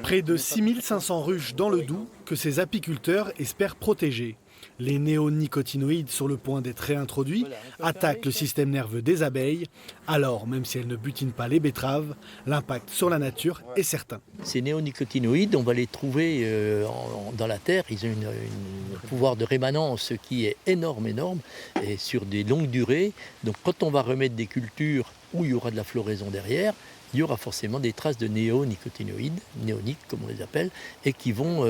Près de 6500 ruches dans le Doubs que ces apiculteurs espèrent protéger. Les néonicotinoïdes sur le point d'être réintroduits attaquent le système nerveux des abeilles. Alors, même si elles ne butinent pas les betteraves, l'impact sur la nature est certain. Ces néonicotinoïdes, on va les trouver dans la terre. Ils ont un pouvoir de rémanence qui est énorme, et sur des longues durées. Donc quand on va remettre des cultures où il y aura de la floraison derrière, il y aura forcément des traces de néonicotinoïdes, néoniques comme on les appelle, et qui vont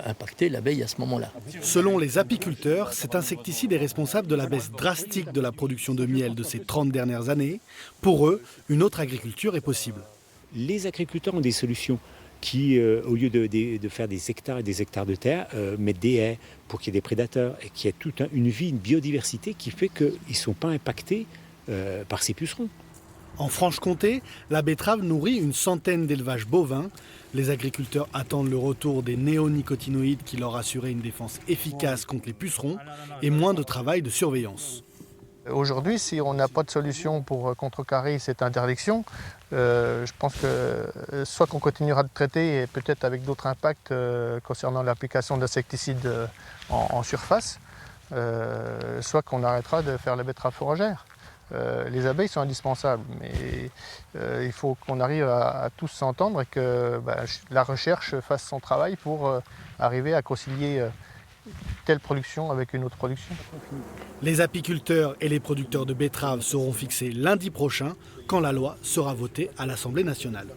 impacter l'abeille à ce moment-là. Selon les apiculteurs, cet insecticide est responsable de la baisse drastique de la production de miel de ces 30 dernières années. Pour eux, une autre agriculture est possible. Les agriculteurs ont des solutions qui, au lieu de faire des hectares et des hectares de terre, mettent des haies pour qu'il y ait des prédateurs et qu'il y ait toute une vie, une biodiversité qui fait qu'ils ne sont pas impactés par ces pucerons. En Franche-Comté, la betterave nourrit une centaine d'élevages bovins. Les agriculteurs attendent le retour des néonicotinoïdes qui leur assuraient une défense efficace contre les pucerons et moins de travail de surveillance. Aujourd'hui, si on n'a pas de solution pour contrecarrer cette interdiction, je pense que soit qu'on continuera de traiter, et peut-être avec d'autres impacts concernant l'application d'insecticides en surface, soit qu'on arrêtera de faire la betterave fourragère. Les abeilles sont indispensables, mais il faut qu'on arrive à tous s'entendre et que la recherche fasse son travail pour arriver à concilier telle production avec une autre production. Les apiculteurs et les producteurs de betteraves seront fixés lundi prochain quand la loi sera votée à l'Assemblée nationale.